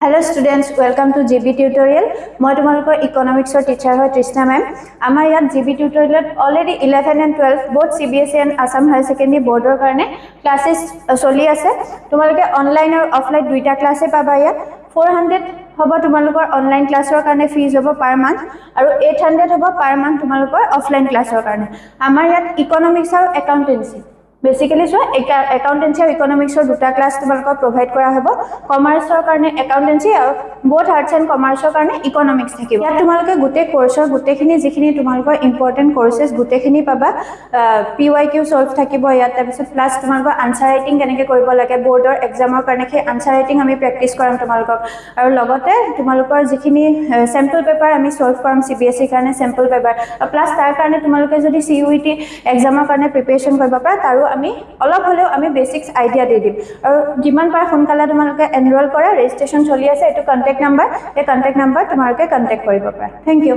Hello students, welcome to GB tutorial. মই তোমালোকৰ ইকনমিক্সৰ teacher হয় তৃষ্ণা মেম। আমাৰ ইয়াত GB tutorial already 11 and 12 both CBSE and Assam Higher Secondary Boardৰ কাৰণে ক্লাसेस চলি আছে। তোমালোকে অনলাইন আৰু অফলাইন দুইটা ক্লাছে পাবা ইয়াত। 400 হ'ব তোমালোকৰ অনলাইন ক্লাছৰ কাৰণে ফিজ হ'ব পাৰ মান্থ আৰু 800 হ'ব পাৰ মান্থ তোমালোকৰ অফলাইন ক্লাছৰ কাৰণে। আমাৰ ইয়াত ইকনমিক্স আৰু একাউন্টেন্সি বেসিক্যালি সো একাউন্টেন্সি আৰু ইকনমিক্সৰ দুটা ক্লাছ তোমালোকক প্ৰভাইড কৰা হ'ব। কমাৰ্চৰ কাৰণে একাউন্টেন্সি আৰু বোথ আৰ্টছ এণ্ড কমাৰ্চৰ কাৰণে ইকনমিক্স থাকিব। ইয়াত তোমালোকে গোটেই কোৰ্সৰ গোটেইখিনি যিখিনি তোমালোকৰ ইম্পৰ্টেন্ট কোৰ্সেস গোটেইখিনি পাবা। PYQ সলভ থাকিব ইয়াত, তাৰপিছত প্লাস তোমালোকৰ আনসাৰ ৰাইটিং কেনেকৈ কৰিব লাগে বোৰ্ডৰ এক্সামৰ কাৰণে সেই আনসাৰ ৰাইটিং আমি প্ৰেক্টিছ কৰাম তোমালোকক। আৰু লগতে তোমালোকৰ যিখিনি স্যাম্পল পেপাৰ আমি সলভ কৰাম CBSE কাৰণে স্যাম্পল পেপাৰ, প্লাস তাৰ কাৰণে তোমালোকে যদি CUET এক্সামৰ কাৰণে প্ৰিপাৰেচন কৰিব পাৰা তাৰো আমি অলপ হলেও আমি বেসিক্স আইডিয়া দি দিম। আৰু যিমান পাৰ সোনকালে তোমালোকে এনৰোল কৰা, ৰেজিষ্ট্ৰেচন চলি আছে, এইটো কন্টেক্ট নাম্বাৰ, এই কন্টেক্ট নাম্বাৰ তোমালোকে কন্টেক্ট কৰিব পাৰা। Thank U.